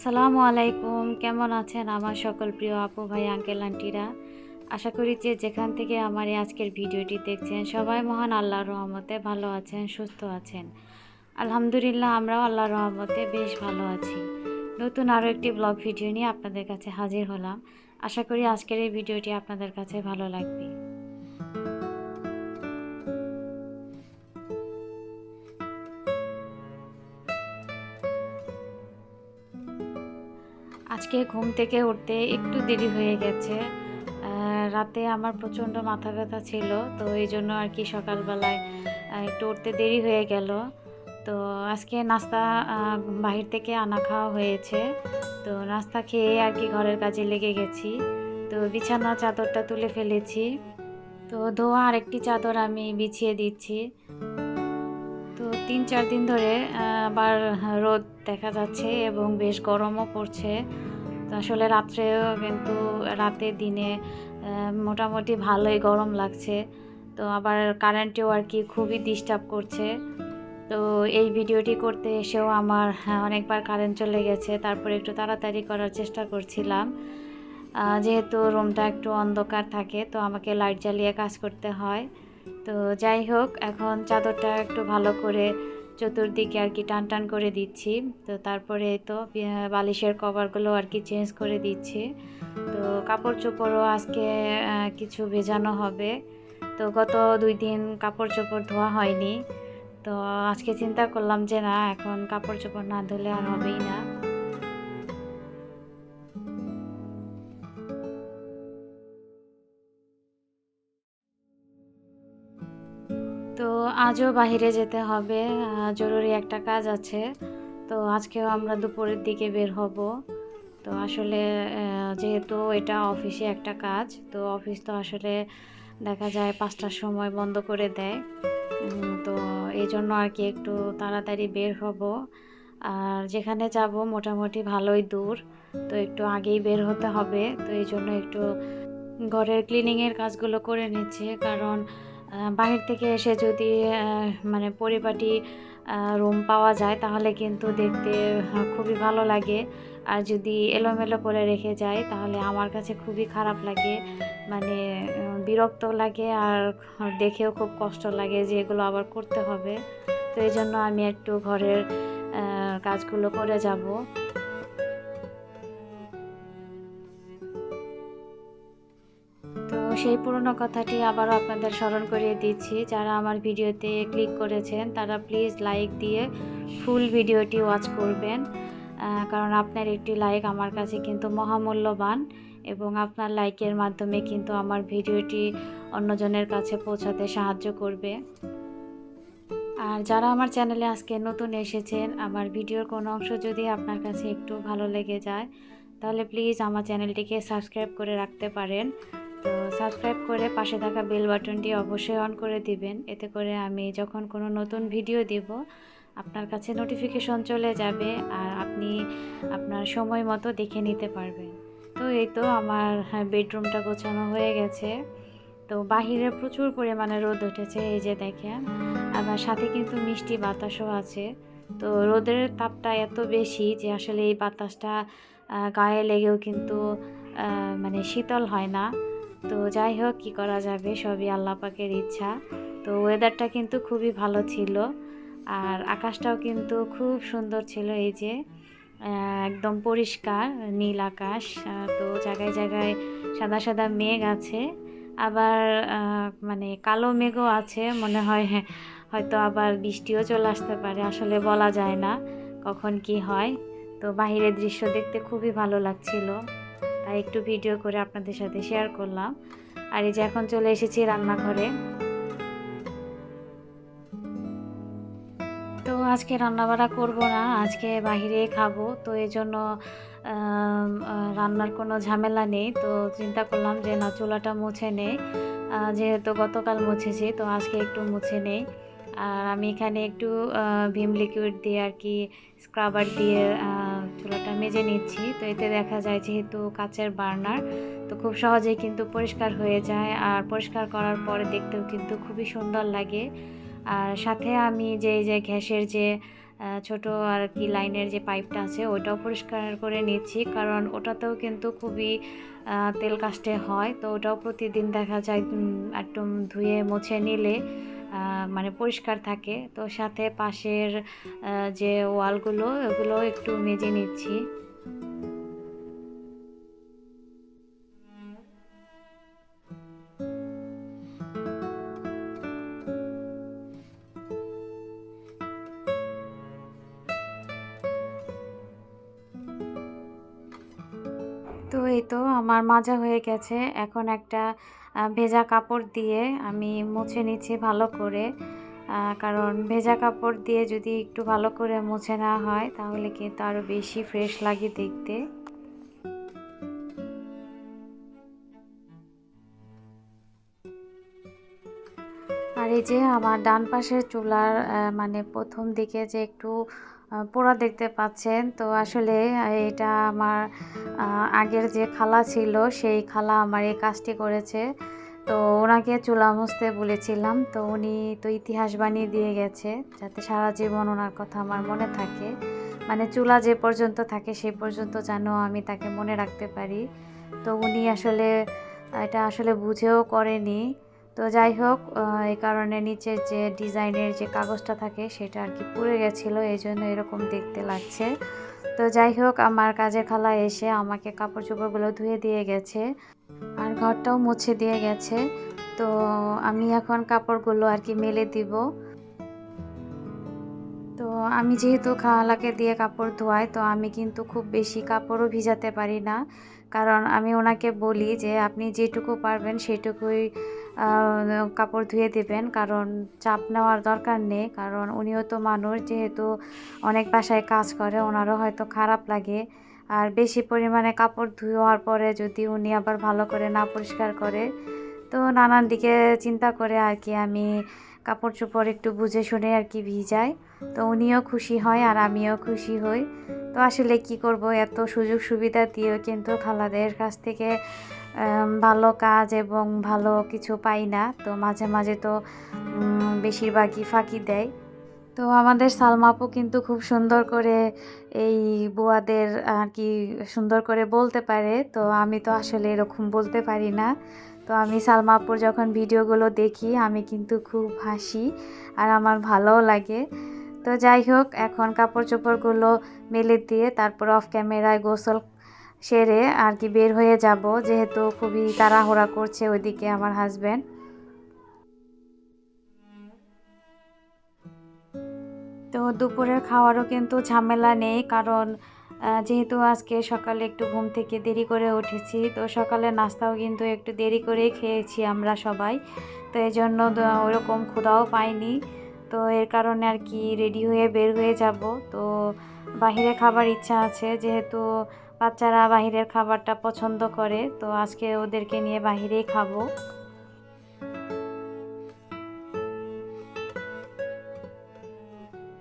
আসসালামু আলাইকুম, কেমন আছেন আমার সকল প্রিয় আপু ভাই আঙ্কেল আন্টিরা। আশা করি যে যেখান থেকে আমার এই আজকের ভিডিওটি দেখছেন সবাই মহান আল্লাহর রহমতে ভালো আছেন, সুস্থ আছেন। আলহামদুলিল্লাহ, আমরাও আল্লাহর রহমতে বেশ ভালো আছি। নতুন আরও একটি ব্লগ ভিডিও নিয়ে আপনাদের কাছে হাজির হলাম। আশা করি আজকের এই ভিডিওটি আপনাদের কাছে ভালো লাগবে। আজকে ঘুম থেকে উঠতে একটু দেরি হয়ে গেছে। রাতে আমার প্রচণ্ড মাথা ব্যথা ছিল, তো এই জন্য আর কি সকালবেলায় একটু উঠতে দেরি হয়ে গেল। তো আজকে নাস্তা বাহির থেকে আনা খাওয়া হয়েছে। তো নাস্তা খেয়ে আর কি ঘরের কাজে লেগে গেছি। তো বিছানা চাদরটা তুলে ফেলেছি। তো ধোয়া আরেকটি চাদর আমি বিছিয়ে দিচ্ছি। তো ৩-৪ দিন ধরে আবার রোদ দেখা যাচ্ছে এবং বেশ গরমও পড়ছে। তো আসলে রাত্রেও কিন্তু রাতে দিনে মোটামুটি ভালোই গরম লাগছে। তো আবার কারেন্টেও আর কি খুবই ডিস্টার্ব করছে। তো এই ভিডিওটি করতে এসেও আমার অনেকবার কারেন্ট চলে গেছে। তারপরে একটু তাড়াতাড়ি করার চেষ্টা করছিলাম। যেহেতু রুমটা একটু অন্ধকার থাকে, তো আমাকে লাইট জ্বালিয়ে কাজ করতে হয়। তো যাই হোক, এখন চাদরটা একটু ভালো করে চতুর্দিকে আর কি টান টান করে দিচ্ছি। তো তারপরে তো বালিশের কভারগুলো আর কি চেঞ্জ করে দিচ্ছি। তো কাপড় চোপড়ও আজকে কিছু ভেজানো হবে। তো গত 2 দিন কাপড় চোপড় ধোয়া হয়নি। তো আজকে চিন্তা করলাম যে না, এখন কাপড় চোপড় না ধুলে আর হবেই না। তো আজও বাহিরে যেতে হবে, জরুরি একটা কাজ আছে। তো আজকেও আমরা দুপুরের দিকে বের হব। তো আসলে যেহেতু এটা অফিসে একটা কাজ, তো অফিস তো আসলে দেখা যায় 5টার সময় বন্ধ করে দেয়। তো এই জন্য আর কি একটু তাড়াতাড়ি বের হব। আর যেখানে যাব মোটামুটি ভালোই দূর, তো একটু আগেই বের হতে হবে। তো এই জন্য একটু ঘরের ক্লিনিংয়ের কাজগুলো করে নিচ্ছি, কারণ বাহির থেকে এসে যদি মানে পরিপাটি রুম পাওয়া যায় তাহলে কিন্তু দেখতে খুবই ভালো লাগে। আর যদি এলোমেলো করে রেখে যায় তাহলে আমার কাছে খুবই খারাপ লাগে, মানে বিরক্ত লাগে আর দেখেও খুব কষ্ট লাগে যে এগুলো আবার করতে হবে। তো এই জন্য আমি একটু ঘরের কাজগুলো করে যাব। তো সেই পুরনো কথাটি আবারও আপনাদের স্মরণ করিয়ে দিচ্ছি, যারা আমার ভিডিওতে ক্লিক করেছেন তারা প্লিজ লাইক দিয়ে ফুল ভিডিওটি ওয়াচ করবেন। কারণ আপনার একটি লাইক আমার কাছে কিন্তু মহামূল্যবান, এবং আপনার লাইকের মাধ্যমে কিন্তু আমার ভিডিওটি অন্যজনের কাছে পৌঁছাতে সাহায্য করবে। আর যারা আমার চ্যানেলে আজকে নতুন এসেছেন, আমার ভিডিওর কোনো অংশ যদি আপনার কাছে একটু ভালো লেগে যায় তাহলে প্লিজ আমার চ্যানেলটিকে সাবস্ক্রাইব করে রাখতে পারেন। তো সাবস্ক্রাইব করে পাশে থাকা বেল বাটনটি অবশ্যই অন করে দিবেন। এতে করে আমি যখন কোনো নতুন ভিডিও দেব আপনার কাছে নোটিফিকেশন চলে যাবে আর আপনি আপনার সময় মতো দেখে নিতে পারবেন। তো এই তো আমার বেডরুমটা গোছানো হয়ে গেছে। তো বাহিরে প্রচুর পরিমাণে রোদ উঠেছে, এই যে দেখেন। আবার সাথে কিন্তু মিষ্টি বাতাসও আছে। তো রোদের তাপটা এত বেশি যে আসলে এই বাতাসটা গায়ে লেগেও কিন্তু মানে শীতল হয় না। তো যাই হোক, কী করা যাবে, সবই আল্লাহ পাকের ইচ্ছা। তো ওয়েদারটা কিন্তু খুবই ভালো ছিল, আর আকাশটাও কিন্তু খুব সুন্দর ছিল। এই যে একদম পরিষ্কার নীল আকাশ। তো জায়গায় জায়গায় সাদা সাদা মেঘ আছে, আবার মানে কালো মেঘও আছে। মনে হয় হয়তো আবার বৃষ্টিও চলে আসতে পারে, আসলে বলা যায় না কখন কি হয়। তো বাহিরের দৃশ্য দেখতে খুবই ভালো লাগছিল, তাই একটু ভিডিও করে আপনাদের সাথে শেয়ার করলাম। আর এই যে এখন চলে এসেছি রান্নাঘরে। তো আজকে রান্নাবাড়া করব না, আজকে বাহিরেই খাবো। তো এই জন্য রান্নার কোনো ঝামেলা নেই। তো চিন্তা করলাম যে না, চুলাটা মুছে নেই। যেহেতু গতকাল মুছেছি, তো আজকে একটু মুছে নেই। আর আমি এখানে একটু ভিম লিকুইড দিয়ে আর কি স্ক্রাবার দিয়ে চুলাটা মেজে নিচ্ছি। তো এতে দেখা যায় যেহেতু কাচের বার্নার, তো খুব সহজেই কিন্তু পরিষ্কার হয়ে যায়, আর পরিষ্কার করার পরে দেখতেও কিন্তু খুবই সুন্দর লাগে। আর সাথে আমি যে গ্যাসের যে ছোট আর কি লাইনের যে পাইপটা আছে ওইটাও পরিষ্কার করে নিচ্ছি, কারণ ওটাতেও কিন্তু খুবই তেল কাস্টে হয়। তো ওটাও প্রতিদিন দেখা যায় একদম ধুয়ে মুছে নিলে মানে পরিষ্কার থাকে। তো সাথে পাশের যে ওয়ালগুলো ওগুলো একটু মেজে নিচ্ছি। তো এই তো আমার মাজা হয়ে গেছে। এখন একটা ভেজা কাপড় দিয়ে আমি মুছে নিচ্ছি ভালো করে। কারণ ভেজা কাপড় দিয়ে যদি একটু ভালো করে মুছে নেওয়া হয় তাহলে কিন্তু আরও বেশি ফ্রেশ লাগে দেখতে। আর এই যে আমার ডান পাশের চুলার মানে প্রথম দিকে যে একটু পোড়া দেখতে পাচ্ছেন, তো আসলে এটা আমার আগের যে খালা ছিল সেই খালা আমার এই কাজটি করেছে। তো ওনাকে চুলা মুছতে বলেছিলাম, তো উনি তো ইতিহাস বানিয়ে দিয়ে গেছে যাতে সারা জীবন ওনার কথা আমার মনে থাকে। মানে চুলা যে পর্যন্ত থাকে সেই পর্যন্ত যেন আমি তাকে মনে রাখতে পারি। তো উনি আসলে এটা আসলে বুঝেও করেনি। তো যাই হোক, এই কারণে নিচের যে ডিজাইনের যে কাগজটা থাকে সেটা আর কি পুড়ে গেছিলো, এই জন্য এরকম দেখতে লাগছে। তো যাই হোক, আমার কাজের খালা এসে আমাকে কাপড় চোপড়গুলো ধুয়ে দিয়ে গেছে আর ঘরটাও মুছে দিয়ে গেছে। তো আমি এখন কাপড়গুলো আর কি মেলে দিব। তো আমি যেহেতু খালাকে দিয়ে কাপড় ধোয়াই, তো আমি কিন্তু খুব বেশি কাপড়ও ভিজাতে পারি না। কারণ আমি ওনাকে বলি যে আপনি যেটুকু পারবেন সেটুকুই কাপড় ধুয়ে দেবেন, কারণ চাপ নেওয়ার দরকার নেই। কারণ উনিও তো মানুষ, যেহেতু অনেক বাসায় কাজ করে, ওনারও হয়তো খারাপ লাগে। আর বেশি পরিমাণে কাপড় ধোয়ার পরে যদি উনি আবার ভালো করে না পরিষ্কার করে, তো নানান দিকে চিন্তা করে আর কি আমি কাপড় চোপড় একটু বুঝে শুনে আর কি ভিজাই। তো উনিও খুশি হয় আর আমিও খুশি হই। তো আসলে কি করব, এত সুযোগ সুবিধা দিয়েও কিন্তু খালাদের কাছ থেকে ভালো কাজ এবং ভালো কিছু পাই না। তো মাঝে মাঝে তো বেশিরভাগই ফাঁকি দেয়। তো আমাদের সালমা আপু কিন্তু খুব সুন্দর করে এই বুয়াদের আর কি সুন্দর করে বলতে পারে। তো আমি তো আসলে এরকম বলতে পারি না। তো আমি সালমা আপুর যখন ভিডিওগুলো দেখি আমি কিন্তু খুব হাসি আর আমার ভালোও লাগে। তো যাই হোক, এখন কাপড় চোপড়গুলো মেলে দিয়ে তারপর অফ ক্যামেরায় গোসল সেরে আর কি বের হয়ে যাব, যেহেতু খুবই তাড়াহুড়া করছে ওইদিকে আমার হাজব্যান্ড। তো দুপুরের খাওয়ারও কিন্তু ঝামেলা নেই, কারণ যেহেতু আজকে সকালে একটু ঘুম থেকে দেরি করে উঠেছি, তো সকালে নাস্তাও কিন্তু একটু দেরি করেই খেয়েছি আমরা সবাই। তো এই জন্য ওরকম ক্ষুধাও পাইনি। তো এর কারণে আর কি রেডি হয়ে বের হয়ে যাব। তো বাহিরে খাবার ইচ্ছা আছে, যেহেতু বাচ্চারা বাহিরের খাবারটা পছন্দ করে, তো আজকে ওদেরকে নিয়ে বাহিরেই খাবো।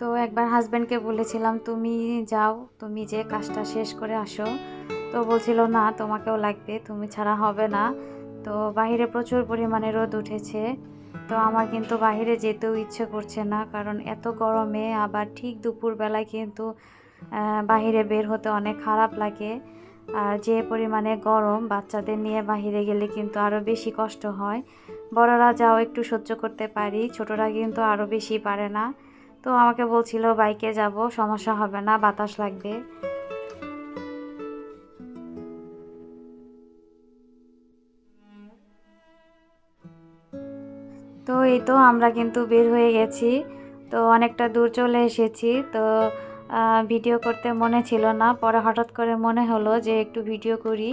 তো একবার হাজব্যান্ডকে বলেছিলাম তুমি যাও, তুমি যে কাজটা শেষ করে আসো। তো বলছিল না, তোমাকেও লাগবে, তুমি ছাড়া হবে না। তো বাইরে প্রচুর পরিমাণে রোদ উঠেছে। তো আমার কিন্তু বাইরে যেতেও ইচ্ছে করছে না, কারণ এত গরমে আবার ঠিক দুপুরবেলায় কিন্তু বাহিরে বের হতে অনেক খারাপ লাগে। আর যে পরিমাণে গরম, বাচ্চাদের নিয়ে বাহিরে গেলে কিন্তু আরও বেশি কষ্ট হয়। বড়রা যাও একটু সহ্য করতে পারি, ছোটরা কিন্তু আরও বেশি পারে না। তো আমাকে বলছিল বাইকে যাব, সমস্যা হবে না, বাতাস লাগবে। তো এই তো আমরা কিন্তু বের হয়ে গেছি। তো অনেকটা দূর চলে এসেছি। তো ভিডিও করতে মনে ছিল না, পরে হঠাৎ করে মনে হলো যে একটু ভিডিও করি।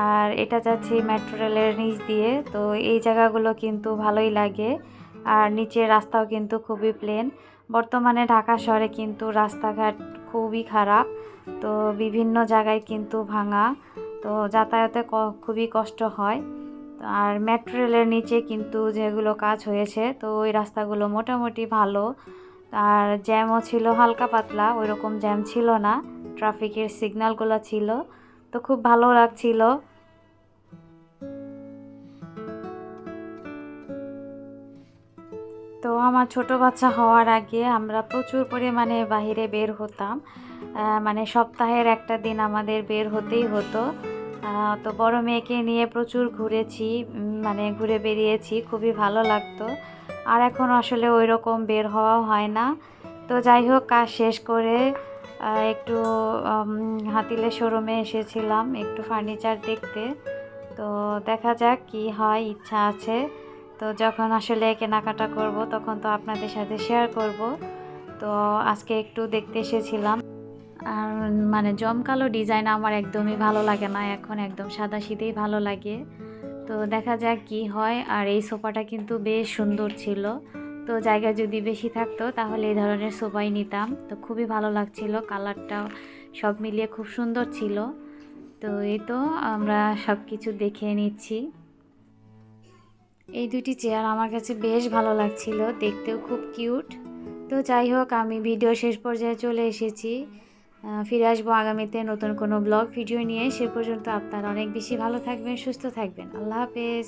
আর এটা যাচ্ছি মেট্রো রেলের নিচ দিয়ে। তো এই জায়গাগুলো কিন্তু ভালোই লাগে। আর নিচের রাস্তাও কিন্তু খুবই প্লেন। বর্তমানে ঢাকা শহরে কিন্তু রাস্তাঘাট খুবই খারাপ। তো বিভিন্ন জায়গায় কিন্তু ভাঙা। তো যাতায়াতে খুবই কষ্ট হয়। আর মেট্রো রেলের নিচে কিন্তু যেগুলো কাজ হয়েছে, তো ওই রাস্তাগুলো মোটামুটি ভালো। আর জ্যামও ছিল হালকা পাতলা, ওইরকম জ্যাম ছিল না, ট্রাফিকের সিগন্যালগুলো ছিল। তো খুব ভালো লাগছিল। তো আমার ছোট বাচ্চা হওয়ার আগে আমরা প্রচুর পরিমাণে বাইরে বের হতাম, মানে সপ্তাহের একটা দিন আমাদের বের হতেই হতো। তো বড় মেয়েকে নিয়ে প্রচুর ঘুরেছি, মানে ঘুরে বেরিয়েছি, খুবই ভালো লাগতো। আর এখন আসলে ওই রকম বের হওয়া হয় না। তো যাই হোক, কাজ শেষ করে একটু হাতিলের শোরুমে এসেছিলাম একটু ফার্নিচার দেখতে। তো দেখা যাক কি হয়, ইচ্ছা আছে। তো যখন আসলে কেনাকাটা করব তখন তো আপনাদের সাথে শেয়ার করব। তো আজকে একটু দেখতে এসেছিলাম। আর মানে জমকালো ডিজাইন আমার একদমই ভালো লাগে না, এখন একদম সাদাসিধেই ভালো লাগে। তো দেখা যাক কি হয়। আর এই সোফাটা কিন্তু বেশ সুন্দর ছিল। তো জায়গা যদি বেশি থাকতো তাহলে এই ধরনের সোফাই নিতাম। তো খুবই ভালো লাগছিল, কালারটাও সব মিলিয়ে খুব সুন্দর ছিল। তো এই তো আমরা সব কিছু দেখে নিচ্ছি। এই দুটি চেয়ার আমার কাছে বেশ ভালো লাগছিল, দেখতেও খুব কিউট। তো যাই হোক, আমি ভিডিও শেষ পর্যায়ে চলে এসেছি। ফিরে আসবো আগামীতে নতুন কোনো ব্লগ ভিডিও নিয়ে। সে পর্যন্ত আপনারা অনেক বেশি ভালো থাকবেন, সুস্থ থাকবেন। আল্লাহ হাফেজ।